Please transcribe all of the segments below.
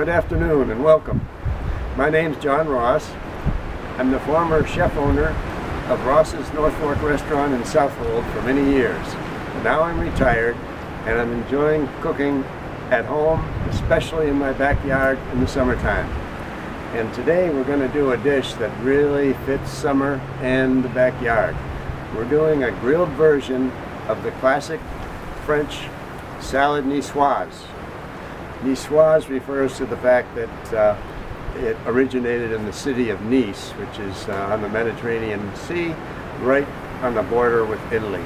Good afternoon and welcome. My name's John Ross. I'm the former chef owner of Ross's North Fork restaurant in Southold for many years. Now I'm retired and I'm enjoying cooking at home, especially in my backyard in the summertime. And today we're going to do a dish that really fits summer and the backyard. We're doing a grilled version of the classic French salad niçoise. Niçoise refers to the fact that it originated in the city of Nice, which is on the Mediterranean Sea, right on the border with Italy.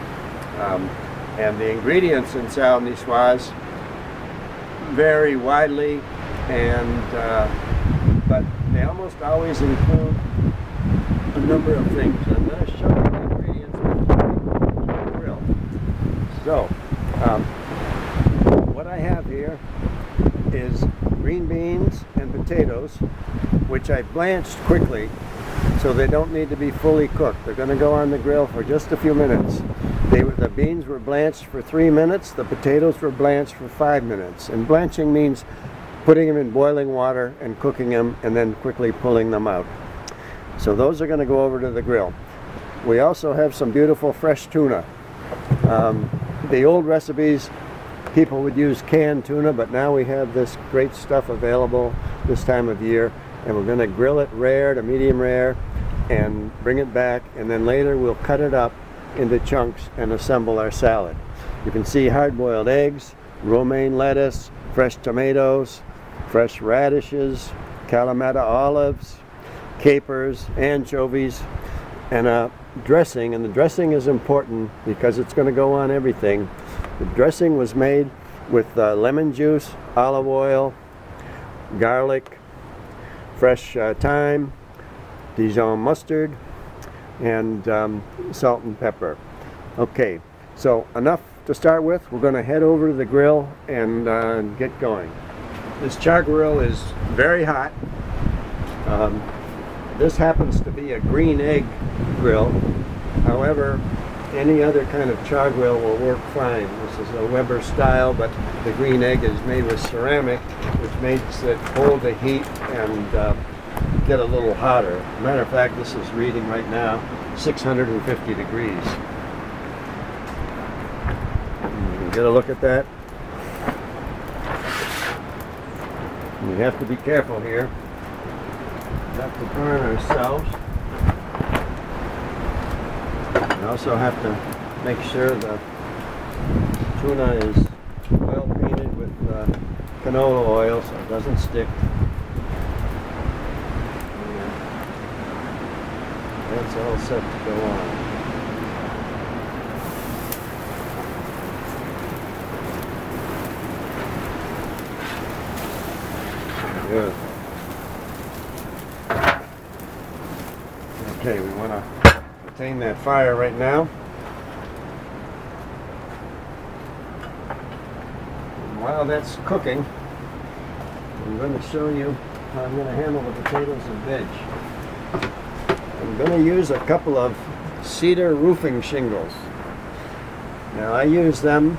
And the ingredients in salad niçoise vary widely, but they almost always include a number of things. I'm going to show you the ingredients before we grill. So, what I have here is green beans and potatoes, which I blanched quickly so they don't need to be fully cooked. They're going to go on the grill for just a few minutes. The beans were blanched for 3 minutes, the potatoes were blanched for 5 minutes. And blanching means putting them in boiling water and cooking them and then quickly pulling them out. So those are going to go over to the grill. We also have some beautiful fresh tuna. The old recipes, people would use canned tuna, but now we have this great stuff available this time of year, and we're going to grill it rare to medium rare and bring it back, and then later we'll cut it up into chunks and assemble our salad. You can see hard-boiled eggs, romaine lettuce, fresh tomatoes, fresh radishes, Kalamata olives, capers, anchovies, and a dressing. And the dressing is important because it's going to go on everything. The dressing was made with lemon juice, olive oil, garlic, fresh thyme, Dijon mustard, and salt and pepper. Okay, so enough to start with. We're going to head over to the grill and get going. This char grill is very hot. This happens to be a green egg grill. However, any other kind of char grill will work fine. This is a Weber style, but the green egg is made with ceramic, which makes it hold the heat and get a little hotter. Matter of fact, this is reading right now 650 degrees. Get a look at that. We have to be careful here not to burn ourselves. We also have to make sure the tuna is well painted with canola oil so it doesn't stick. And that's all set to go on. Good. Okay, we want to contain that fire right now. And while that's cooking, I'm going to show you how I'm going to handle the potatoes and veg. I'm going to use a couple of cedar roofing shingles. Now I use them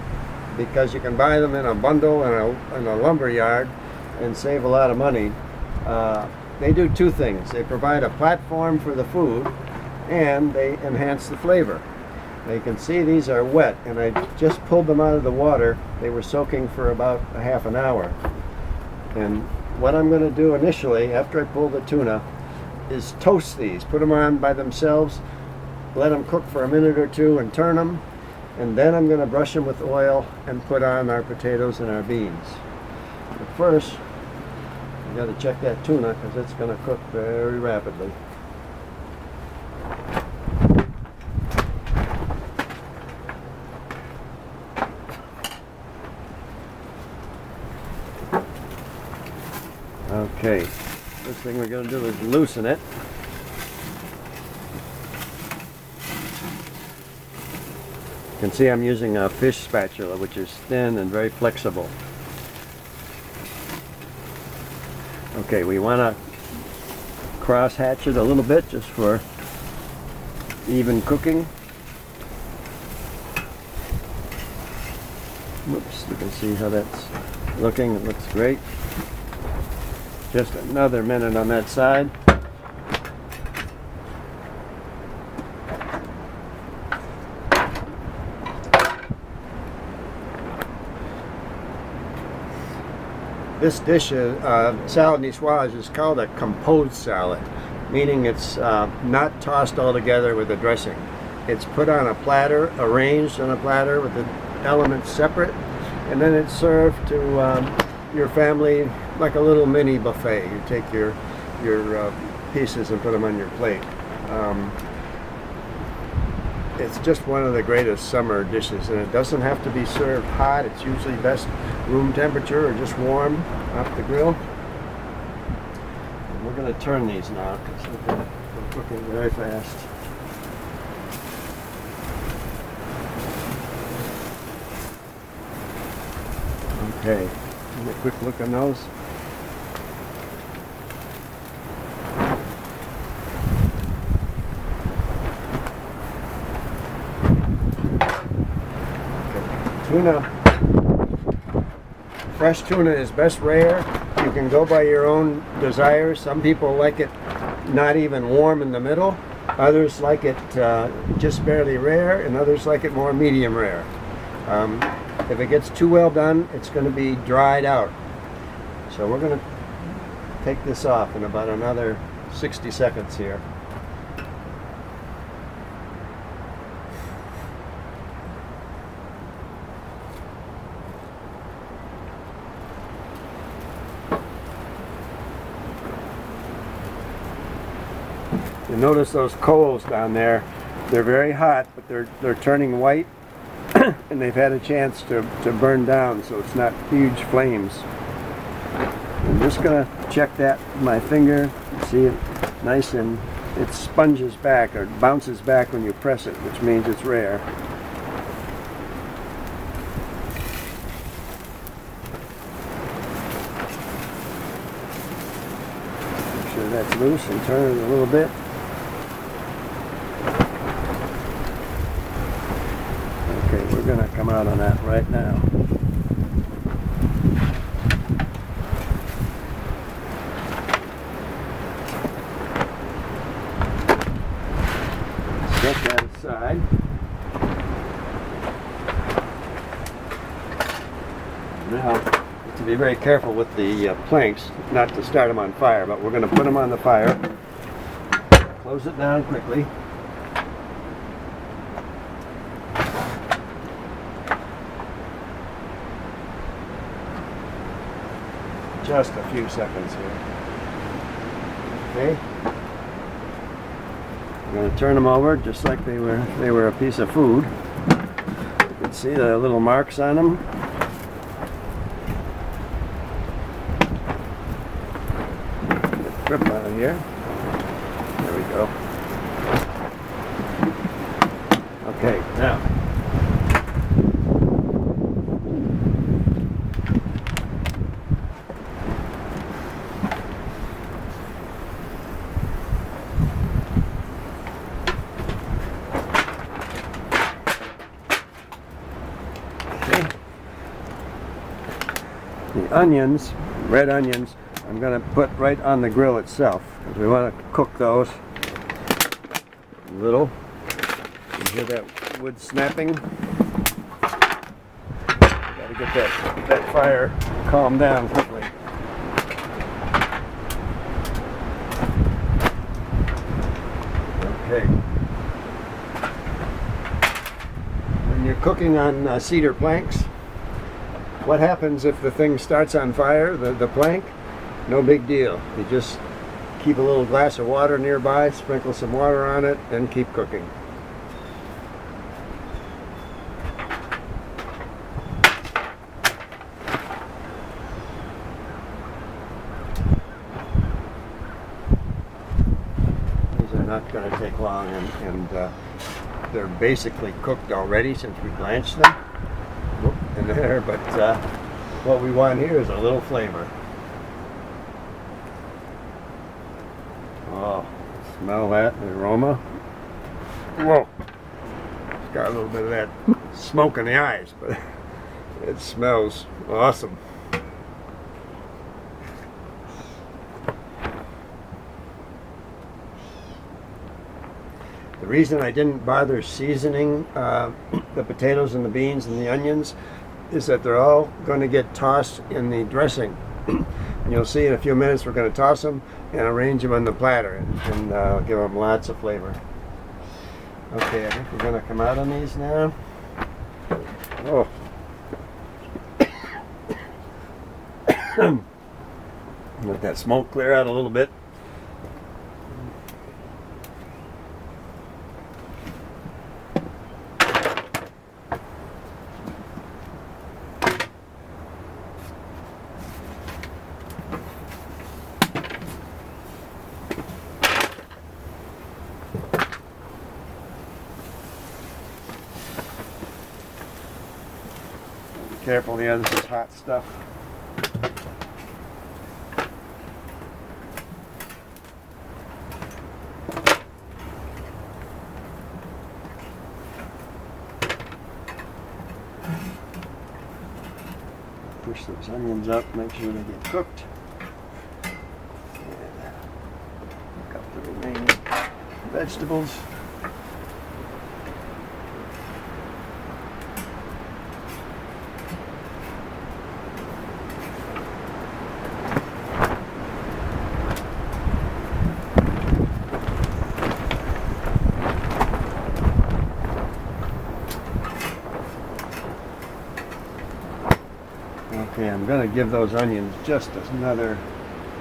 because you can buy them in a bundle in a lumber yard and save a lot of money. They do two things. They provide a platform for the food and they enhance the flavor. Now you can see these are wet, and I just pulled them out of the water. They were soaking for about a half an hour. And what I'm going to do initially, after I pull the tuna, is toast these. Put them on by themselves, let them cook for a minute or two and turn them, and then I'm going to brush them with oil and put on our potatoes and our beans. But first, you got to check that tuna because it's going to cook very rapidly. Okay, first thing we're going to do is loosen it. You can see I'm using a fish spatula, which is thin and very flexible. Okay, we want to cross hatch it a little bit just for even cooking. Whoops, you can see how that's looking. It looks great. Just another minute on that side. This dish, salad niçoise, is called a composed salad, meaning it's not tossed all together with a dressing. It's put on a platter, arranged on a platter with the elements separate, and then it's served to your family like a little mini buffet. You take your pieces and put them on your plate. It's just one of the greatest summer dishes, and it doesn't have to be served hot. It's usually best room temperature or just warm off the grill. And we're going to turn these now because they're cooking very fast. Okay, give me a quick look on those. Tuna, fresh tuna is best rare. You can go by your own desire. Some people like it not even warm in the middle. Others like it just barely rare, and others like it more medium rare. If it gets too well done, it's going to be dried out. So we're going to take this off in about another 60 seconds here. You notice those coals down there, they're very hot, but they're turning white and they've had a chance to burn down, so it's not huge flames. I'm just going to check that with my finger. See it nice and it sponges back or bounces back when you press it, which means it's rare. Make sure that's loose and turn it a little bit. Okay, we're going to come out on that right now. Set that aside. Now, to be very careful with the planks, not to start them on fire, but we're going to put them on the fire. Close it down quickly. Just a few seconds here. Okay. I'm going to turn them over just like they were a piece of food. You can see the little marks on them. Get the grip out of here. There we go. Okay, now. The onions, red onions, I'm going to put right on the grill itself because we want to cook those a little. You hear that wood snapping? Got to get that fire calmed down quickly. Okay. When you're cooking on cedar planks, what happens if the thing starts on fire, the plank? No big deal. You just keep a little glass of water nearby, sprinkle some water on it, and keep cooking. These are not going to take long, and they're basically cooked already since we blanched them. In there, but what we want here is a little flavor. Oh, smell that, the aroma. Whoa, it's got a little bit of that smoke in the eyes, but it smells awesome. The reason I didn't bother seasoning the potatoes and the beans and the onions is that they're all going to get tossed in the dressing. And you'll see in a few minutes we're going to toss them and arrange them on the platter and give them lots of flavor. Okay, I think we're going to come out on these now. Oh. Let that smoke clear out a little bit. Careful, yeah, this is hot stuff. Push those onions up, make sure they get cooked. And cook up the remaining vegetables. Okay, I'm going to give those onions just another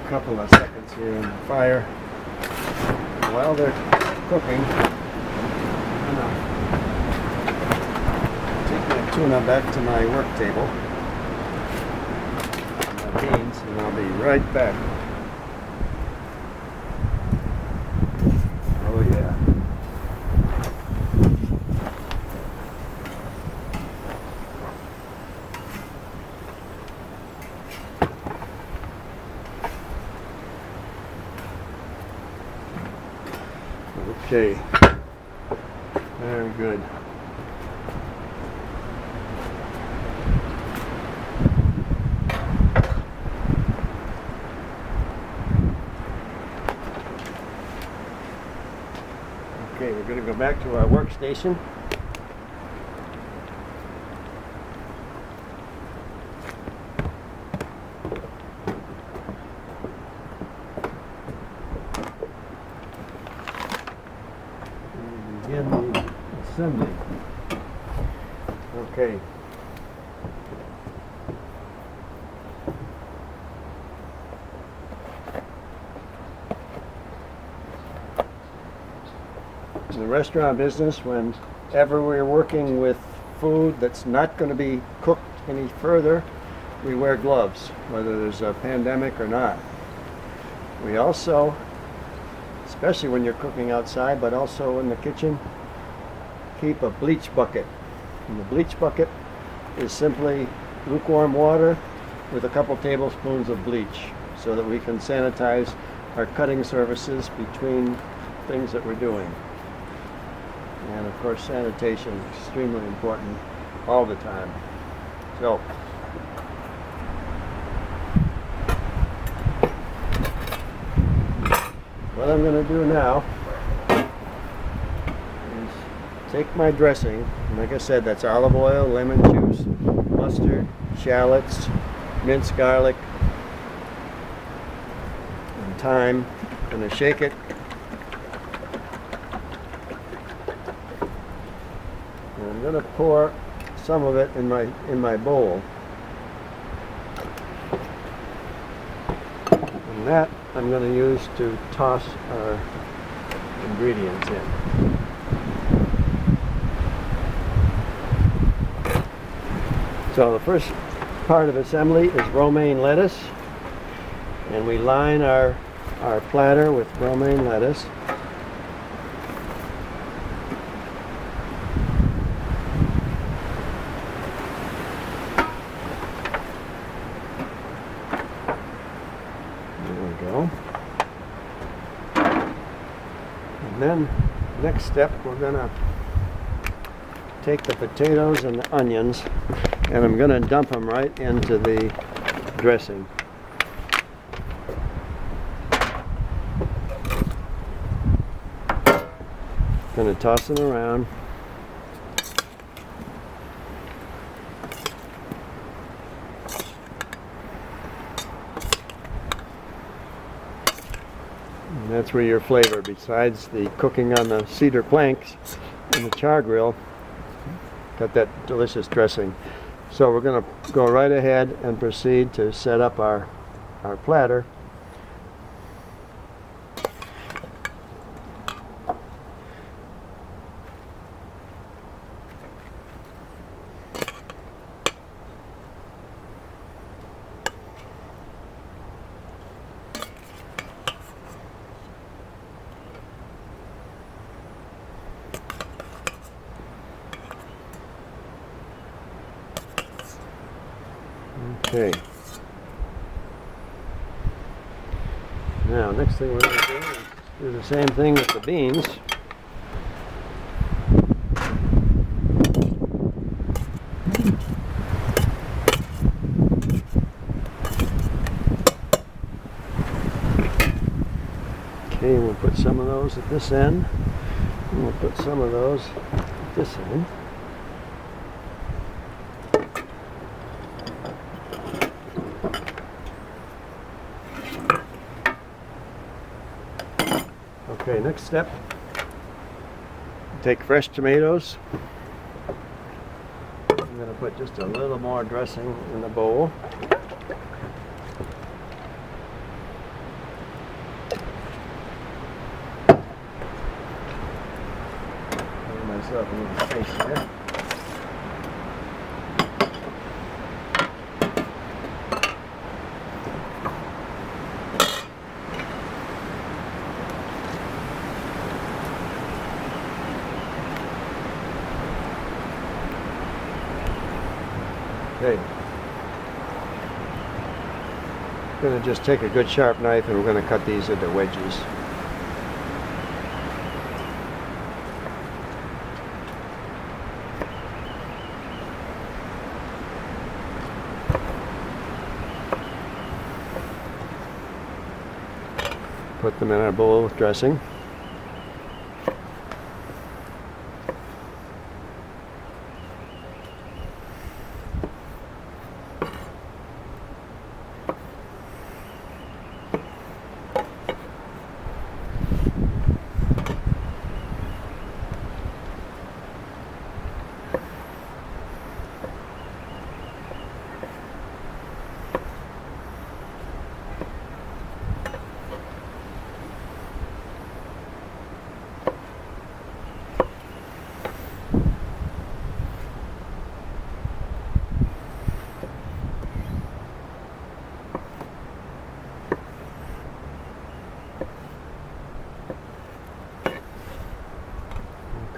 couple of seconds here in the fire. While they're cooking, I'm going to take my tuna back to my work table, and my beans, and I'll be right back. Oh yeah. Okay, very good. Okay, we're going to go back to our workstation. Begin the assembly. Okay. In the restaurant business, whenever we're working with food that's not going to be cooked any further, we wear gloves, whether there's a pandemic or not. We also, especially when you're cooking outside, but also in the kitchen, keep a bleach bucket. And the bleach bucket is simply lukewarm water with a couple tablespoons of bleach so that we can sanitize our cutting surfaces between things that we're doing. And of course, sanitation is extremely important all the time. So, what I'm going to do now is take my dressing, and like I said, that's olive oil, lemon juice, mustard, shallots, minced garlic, and thyme. I'm going to shake it. And I'm going to pour some of it in my bowl. And that I'm going to use to toss our ingredients in. So the first part of assembly is romaine lettuce, and we line our platter with romaine lettuce. And then, next step, we're going to take the potatoes and the onions, and I'm going to dump them right into the dressing. Going to toss them around. And that's where your flavor, besides the cooking on the cedar planks in the char grill, got that delicious dressing. So we're going to go right ahead and proceed to set up our platter. Okay. Now, next thing we're going to do is do the same thing with the beans. Okay, we'll put some of those at this end, and we'll put some of those at this end. Okay, next step, take fresh tomatoes. I'm going to put just a little more dressing in the bowl. Give myself a little space there. Okay. I'm going to just take a good sharp knife and we're going to cut these into wedges. Put them in our bowl with dressing.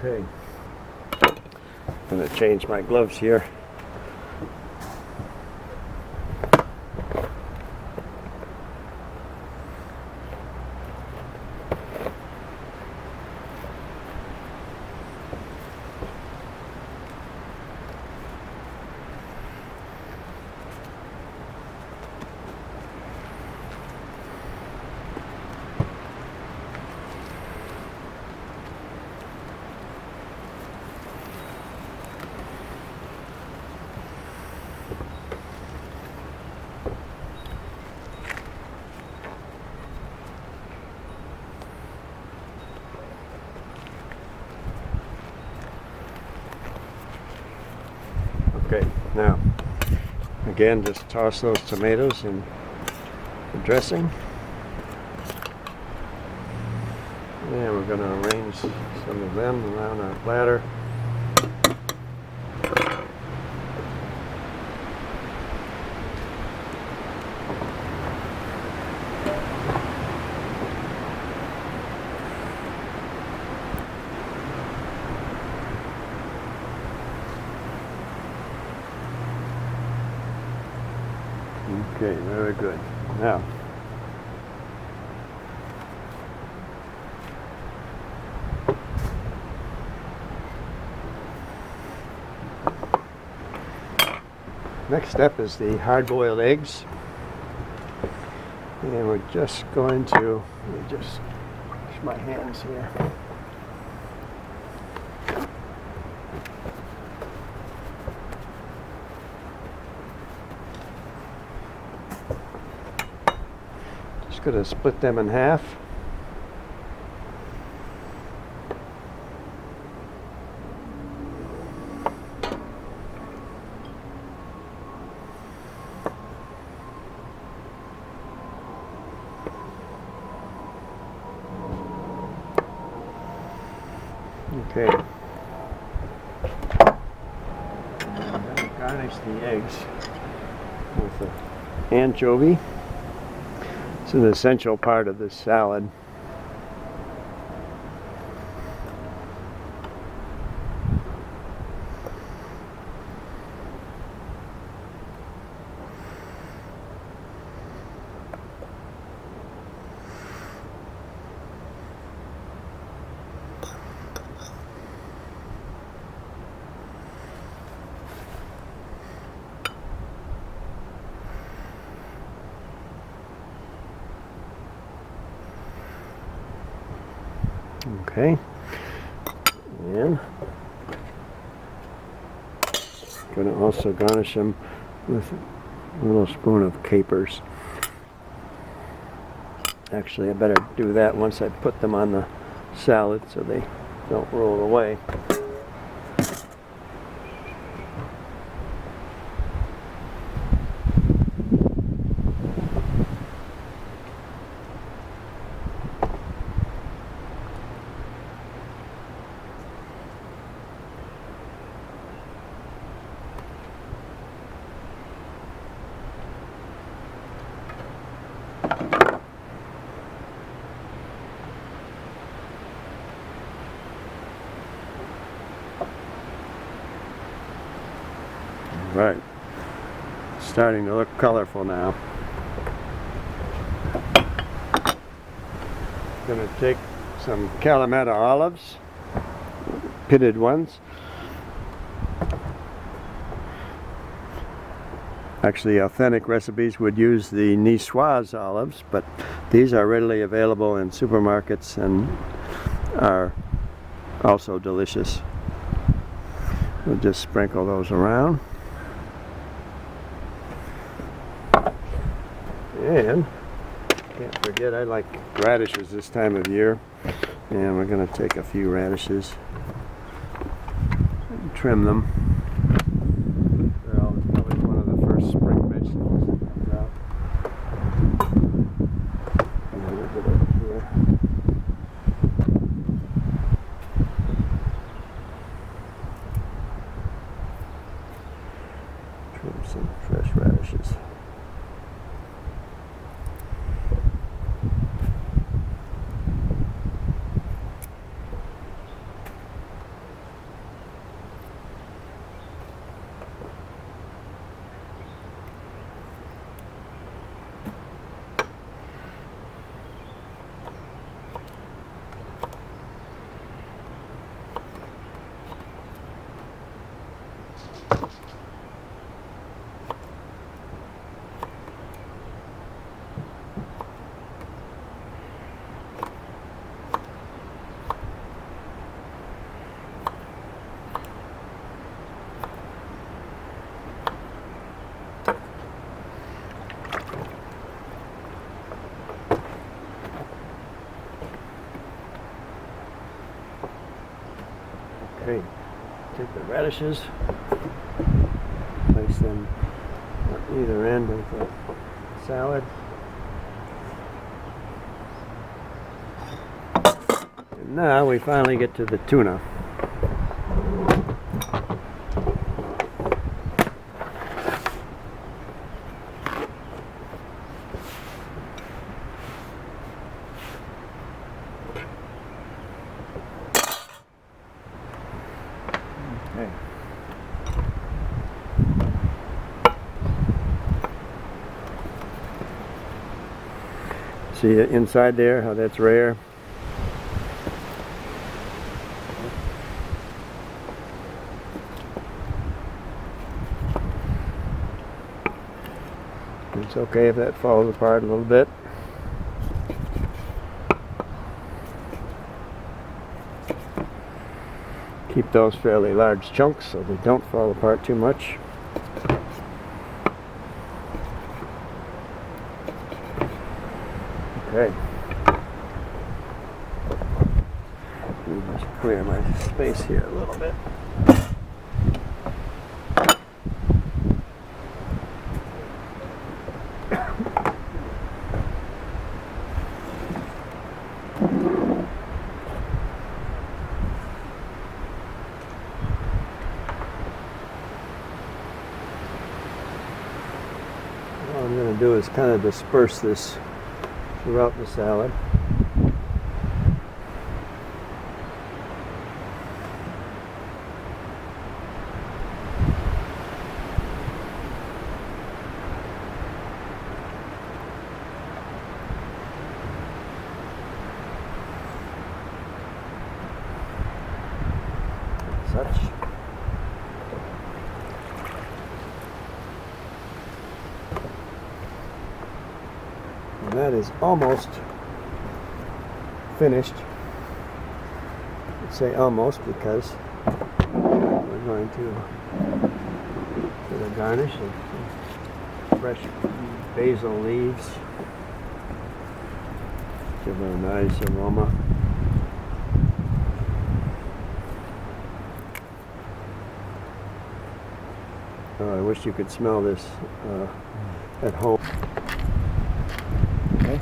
Okay, I'm going to change my gloves here. Okay, now, again, just toss those tomatoes in the dressing. And we're going to arrange some of them around our platter. Okay, very good. Now, next step is the hard-boiled eggs. And we're just going to, let me just wash my hands here. just going to split them in half. Okay. Garnish the eggs with the anchovy. It's an essential part of this salad. Okay, and going to also garnish them with a little spoon of capers. Actually, I better do that once I put them on the salad so they don't roll away. Right, starting to look colorful now. Going to take some Kalamata olives, pitted ones. Actually, authentic recipes would use the Nicoise olives, but these are readily available in supermarkets and are also delicious. We'll just sprinkle those around. And can't forget, I like radishes this time of year, and we're going to take a few radishes and trim them. They're always probably one of the first spring vegetables that comes out. And a little bit over here. Trim some fresh radishes. Okay, take the radishes, place them on either end of the salad. And now we finally get to the tuna. Okay. See inside there how that's rare? It's okay if that falls apart a little bit. Keep those fairly large chunks so they don't fall apart too much. Okay. Let me just clear my space here a little bit. All I'm going to do is kind of disperse this throughout the salad. Such. And that is almost finished. I say almost because we're going to put a garnish of fresh basil leaves. Give it a nice aroma. Oh, I wish you could smell this at home. Okay,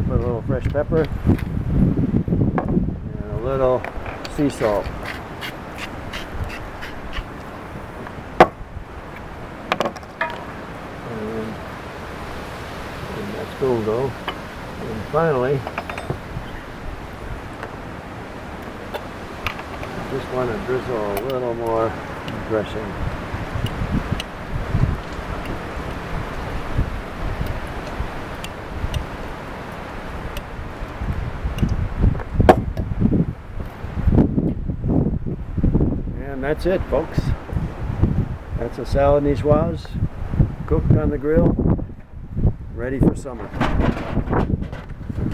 put a little fresh pepper and a little sea salt. And that's cool though. And finally, just want to drizzle a little more dressing. And that's it, folks. That's a salad niçoise cooked on the grill, ready for summer.